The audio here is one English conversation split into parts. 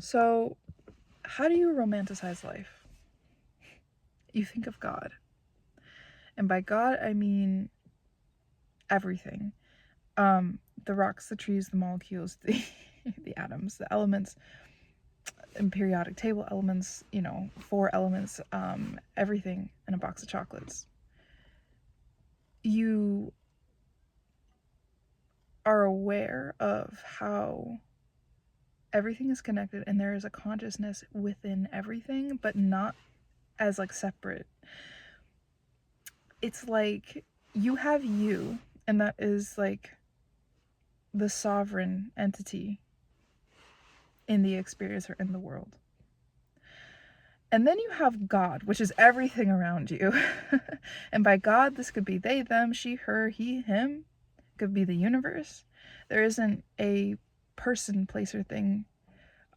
So, how do you romanticize life? You think of God. And by God, I mean everything. The rocks, the trees, the molecules, the atoms, the elements, and periodic table elements, 4 elements, everything in a box of chocolates. You are aware of how everything is connected and there is a consciousness within everything, but not as like separate. It's like you have you, and that is like the sovereign entity in the experience or in the world. And then you have God, which is everything around you. And by God, this could be they, them, she, her, he, him. It could be the universe. There isn't a person, place, or thing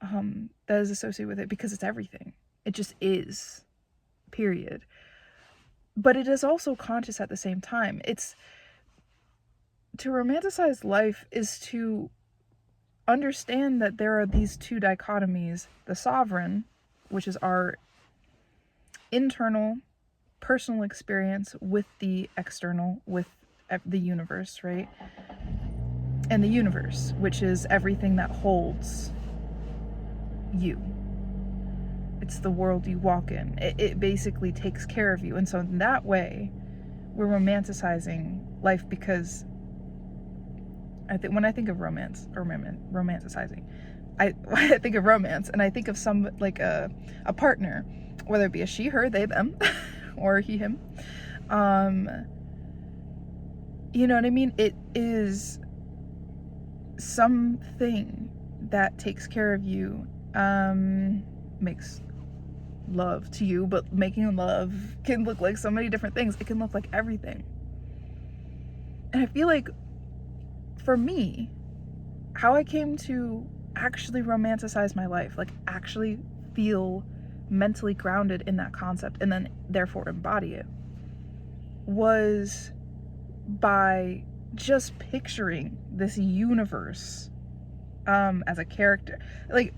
that is associated with it because it's everything. It just is, period. But it is also conscious at the same time. It's to romanticize life is to understand that there are these two dichotomies: the sovereign, which is our internal personal experience with the external, with the universe, right? And the universe, which is everything that holds you. It's the world you walk in. It basically takes care of you. And so in that way, we're romanticizing life, because I think when I think of romance or romanticizing, I think of romance, and I think of some like a partner, whether it be a she, her, they, them, or he, him. You know what I mean? It is something that takes care of you, makes love to you, but making love can look like so many different things. It can look like everything. And I feel like for me, how I came to actually romanticize my life, like actually feel mentally grounded in that concept and then therefore embody it, was by just picturing this universe as a character, like,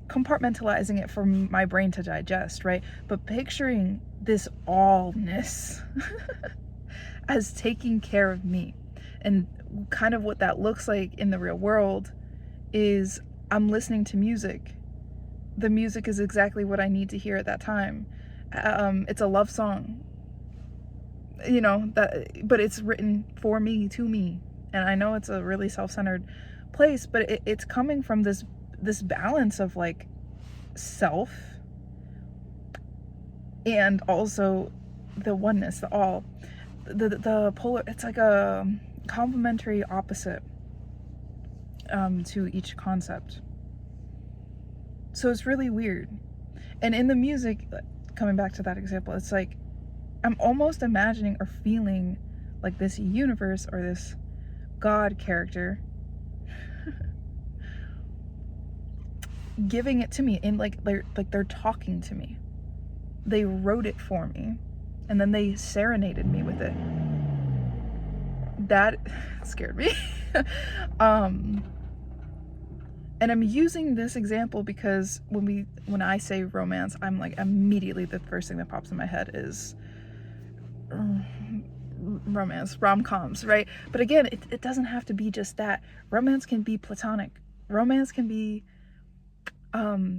compartmentalizing it for my brain to digest, right? But picturing this allness as taking care of me. And kind of what that looks like in the real world is I'm listening to music. The music is exactly what I need to hear at that time. It's a love song, but it's written for me, to me. And I know it's a really self-centered place, but it's coming from this balance of like self and also the oneness, the all, the polar. It's like a complementary opposite to each concept. So it's really weird. And in the music, coming back to that example, it's like I'm almost imagining or feeling like this universe or this God character giving it to me, in like they're talking to me. They wrote it for me, and then they serenaded me with it. That scared me. And I'm using this example because when I say romance, I'm like immediately the first thing that pops in my head is romance, rom-coms, right? But again, it doesn't have to be just that. Romance can be platonic. Romance can be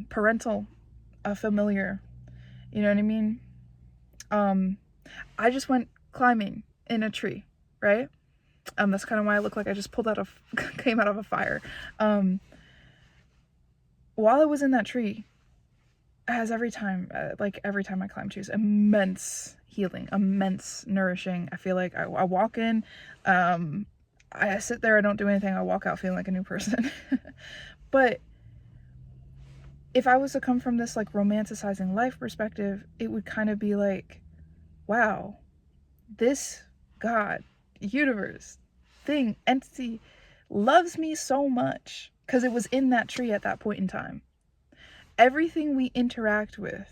parental, familiar. You know what I mean? I just went climbing in a tree, right? That's kind of why I look like I just came out of a fire. While I was in that tree, as every time I climb trees, immense healing, immense nourishing. I feel like I walk in, I sit there, I don't do anything, I walk out feeling like a new person. But if I was to come from this like romanticizing life perspective, it would kind of be like, wow, this God, universe, thing, entity loves me so much because it was in that tree at that point in time. Everything we interact with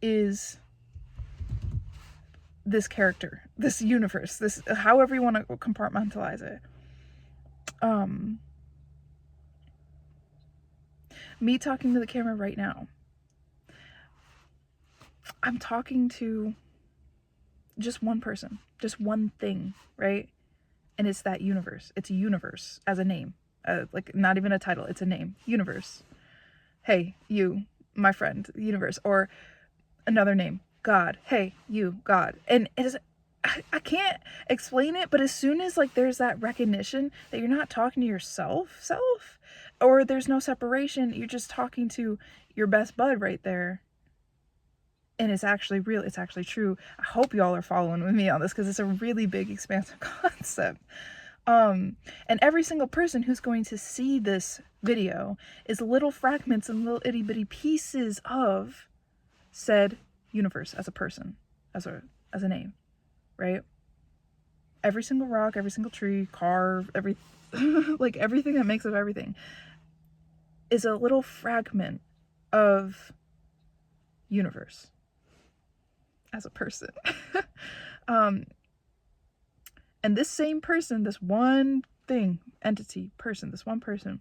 is this character, this universe, this, however you want to compartmentalize it. Me talking to the camera right now, I'm talking to just one person, just one thing, right? And it's that universe. It's a universe as a name. Like, not even a title, it's a name. Universe. Hey, you, my friend, universe. Or another name, God. Hey, you, God. And it is, I can't explain it, but as soon as like there's that recognition that you're not talking to yourself, or there's no separation, you're just talking to your best bud right there. And it's actually real, it's actually true. I hope y'all are following with me on this because it's a really big, expansive concept. And every single person who's going to see this video is little fragments and little itty bitty pieces of said universe as a person, as a name, right? Every single rock, every single tree, car, every like everything that makes up everything is a little fragment of universe as a person. And this same person, this one thing, entity, person, this one person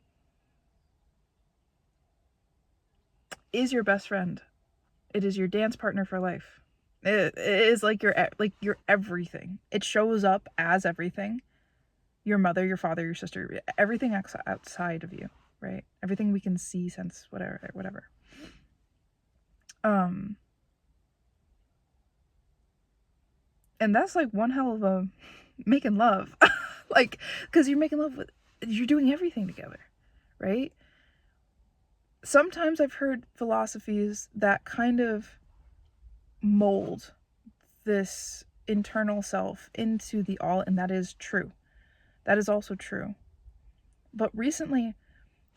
is your best friend. It is your dance partner for life. It is like your everything. It shows up as everything. Your mother, your father, your sister, everything outside of you, right? Everything we can see, sense, whatever. And that's like one hell of a making love. Like, because you're making love with, you're doing everything together, right? Sometimes I've heard philosophies that kind of mold this internal self into the all, and that is true. That is also true. But recently,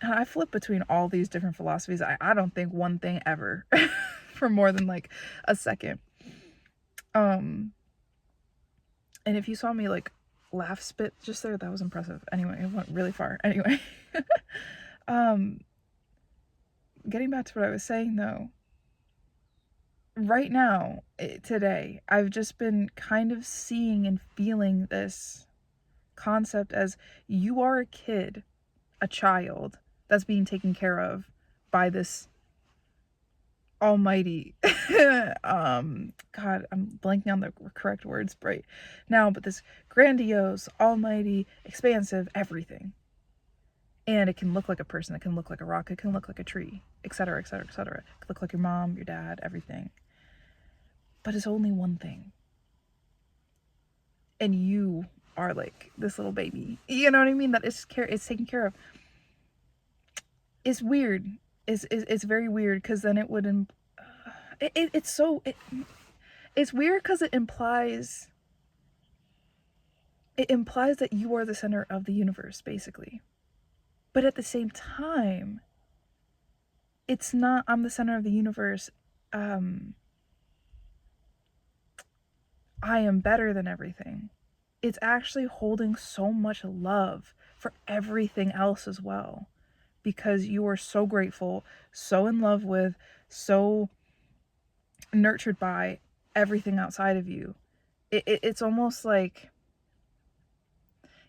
I flip between all these different philosophies. I don't think one thing ever for more than like a second. And if you saw me like laugh spit just there, that was impressive. Anyway, it went really far. Anyway. Getting back to what I was saying though, right now, today, I've just been kind of seeing and feeling this concept as you are a kid, a child that's being taken care of by this almighty God, I'm blanking on the correct words right now, but this grandiose, almighty, expansive everything. And it can look like a person, it can look like a rock, it can look like a tree, etc., etc., etc. It can look like your mom, your dad, everything. But it's only one thing. And you are like this little baby. You know what I mean? That it's taken care of. It's weird. It's very weird because then it would it's weird because it implies that you are the center of the universe, basically. But at the same time, it's not I'm the center of the universe. I am better than everything. It's actually holding so much love for everything else as well. Because you are so grateful, so in love with, so nurtured by everything outside of you. It's almost like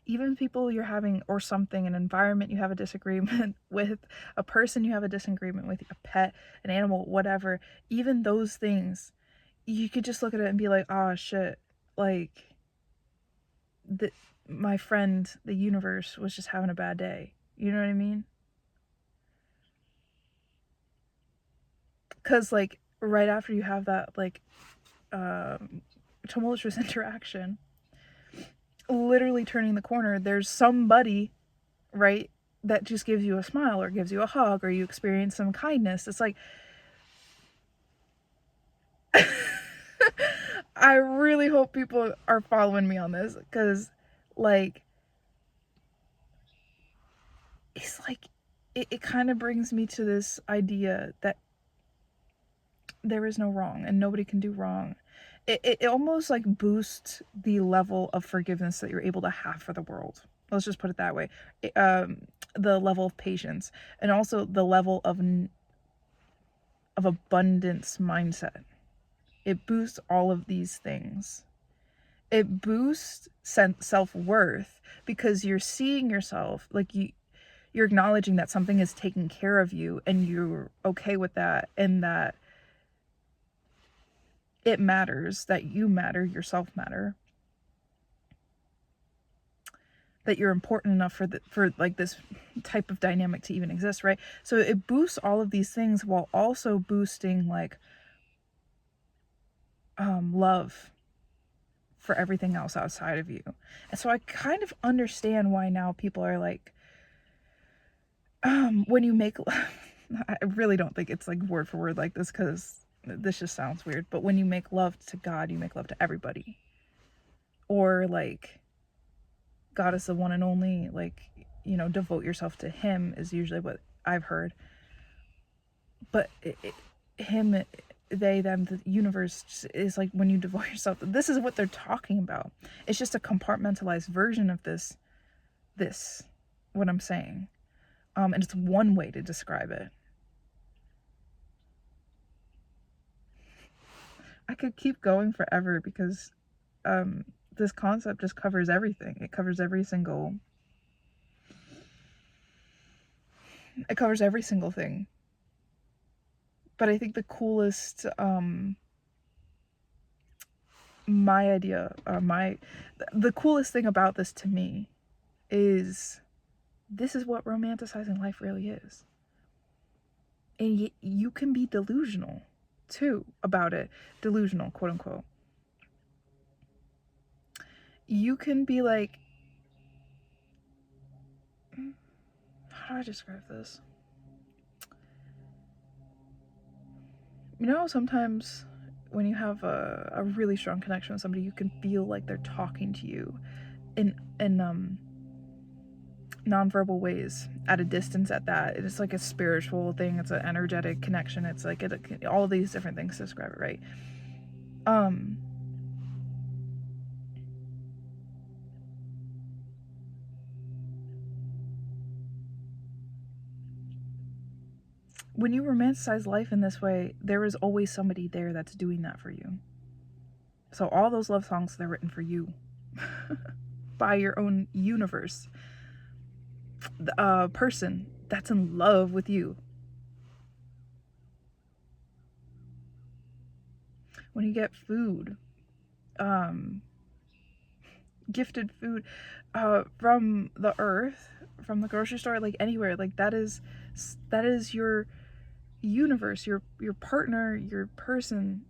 even people you're having, or something, an environment you have a disagreement with, a person you have a disagreement with, a pet, an animal, whatever, even those things, you could just look at it and be like, oh shit, like, my friend, the universe, was just having a bad day. You know what I mean? Because like right after you have that like tumultuous interaction, literally turning the corner, there's somebody, right, that just gives you a smile or gives you a hug or you experience some kindness. It's like I really hope people are following me on this, because like it's like it kind of brings me to this idea that there is no wrong and nobody can do wrong. It almost like boosts the level of forgiveness that you're able to have for the world. Let's just put it that way. The level of patience, and also the level of abundance mindset. It boosts all of these things. It boosts self-worth because you're seeing yourself like You're acknowledging that something is taking care of you and you're okay with that, and that it matters, that you matter, yourself matter, that you're important enough for like this type of dynamic to even exist, right? So it boosts all of these things while also boosting like love for everything else outside of you. And so I kind of understand why now people are like, when you make I really don't think it's like word for word like this, because this just sounds weird, but when you make love to God, you make love to everybody. Or like, God is the one and only, like, you know, devote yourself to him is usually what I've heard. But him, they, them, the universe is like when you devote yourself. This is what they're talking about. It's just a compartmentalized version of this, what I'm saying. And it's one way to describe it. I could keep going forever because this concept just covers everything. It covers every single thing. But I think the coolest, the coolest thing about this to me is this is what romanticizing life really is. And you can be delusional too about it. Delusional, quote unquote. You can be like, how do I describe this? You know, sometimes when you have a really strong connection with somebody, you can feel like they're talking to you in nonverbal ways at a distance. At that, it's like a spiritual thing. It's an energetic connection. It's like all these different things to describe it, right? When you romanticize life in this way, there is always somebody there that's doing that for you. So all those love songs, they're written for you by your own universe, the person that's in love with you. When you get food, gifted food from the earth, from the grocery store, like anywhere, like that is your universe, your partner, your person,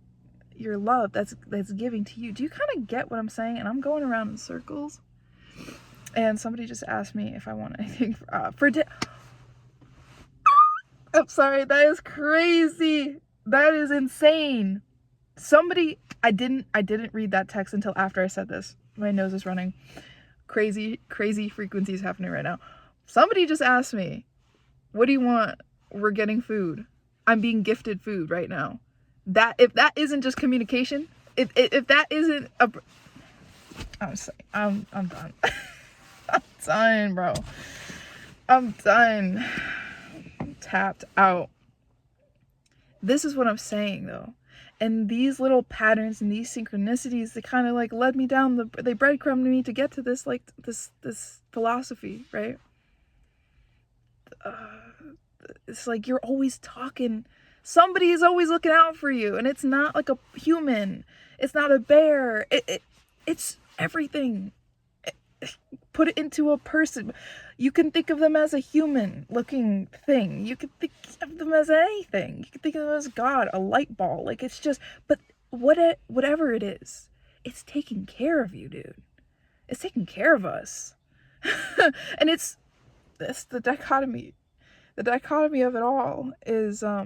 your love that's giving to you. Do you kind of get what I'm saying? And I'm going around in circles. And somebody just asked me if I want anything for I'm sorry, that is crazy. That is insane. Somebody, I didn't read that text until after I said this. My nose is running. Crazy frequencies happening right now. Somebody just asked me, what do you want? We're getting food. I'm being gifted food right now. That, if that isn't just communication, if that isn't a, I'm sorry, I'm done. I'm done, bro. I'm done. I'm tapped out. This is what I'm saying though. And these little patterns and these synchronicities, they kind of like led me down they breadcrumbed me to get to this, like this philosophy, right? It's like you're always talking. Somebody is always looking out for you, and it's not like a human. It's not a bear. It's everything. Put it into a person. You can think of them as a human-looking thing. You can think of them as anything. You can think of them as God, a light ball. Like, it's just, but whatever it is, it's taking care of you, dude. It's taking care of us. And it's the dichotomy. The dichotomy of it all is, I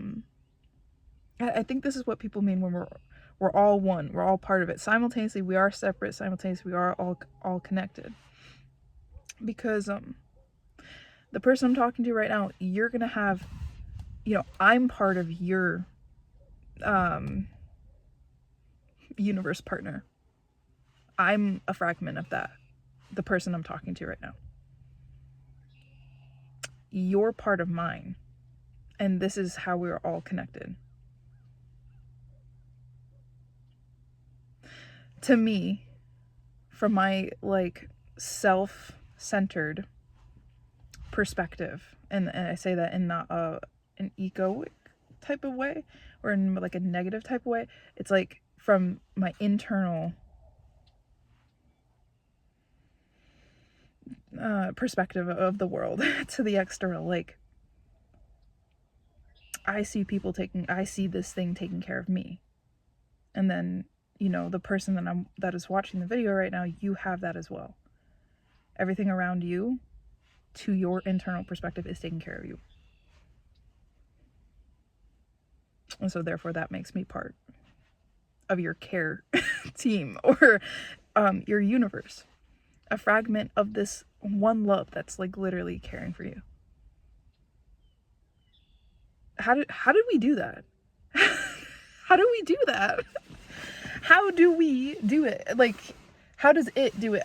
think this is what people mean when we're all one. We're all part of it. Simultaneously, we are separate. Simultaneously, we are all connected. Because the person I'm talking to right now, you're gonna have, you know, I'm part of your universe partner. I'm a fragment of that. The person I'm talking to right now. You're part of mine. And this is how we're all connected. To me, from my like self-centered perspective, and I say that in not an egoic type of way or in like a negative type of way. It's like from my internal perspective of the world to the external. Like, I see this thing taking care of me, and then, you know, the person that is watching the video right now, you have that as well. Everything around you, to your internal perspective, is taking care of you. And so therefore that makes me part of your care team, or your universe, a fragment of this one love that's like literally caring for you. How did we do that? How do we do that? How do we do it? Like, how does it do it?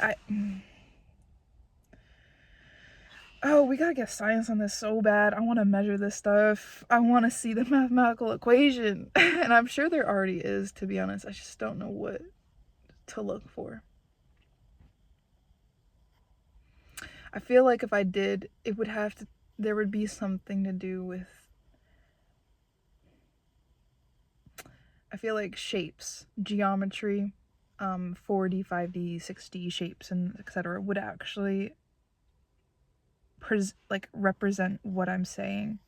Oh, we gotta get science on this so bad. I want to measure this stuff. I want to see the mathematical equation. And I'm sure there already is, to be honest. I just don't know what to look for. I feel like if I did, there would be something to do with, I feel like shapes, geometry, 4D, 5D, 6D shapes, and etc. would actually represent what I'm saying,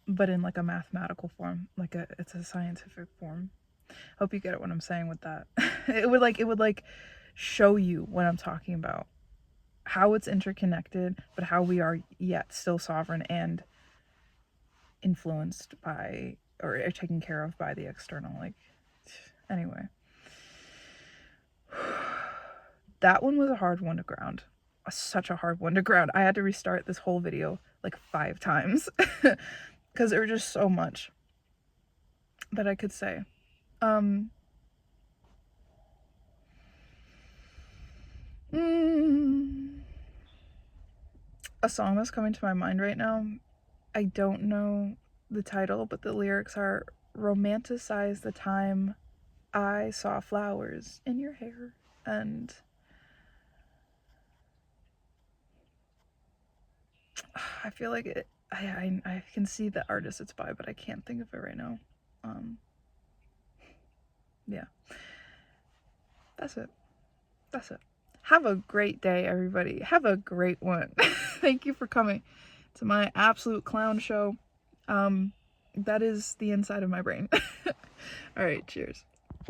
but in like a mathematical form, it's a scientific form. Hope you get what I'm saying with that. It would show you what I'm talking about, how it's interconnected, but how we are yet still sovereign and influenced by, or taken care of by, the external. Like, anyway, that one was a hard one to ground. Such a hard one to ground. I had to restart this whole video like 5 times because there was just so much that I could say. A song that's coming to my mind right now, I don't know the title, but the lyrics are "Romanticize the time I saw flowers in your hair." And I feel like it, I can see the artist it's by, but I can't think of it right now. Yeah. That's it. Have a great day, everybody. Have a great one. Thank you for coming to my absolute clown show. That is the inside of my brain. All right, cheers.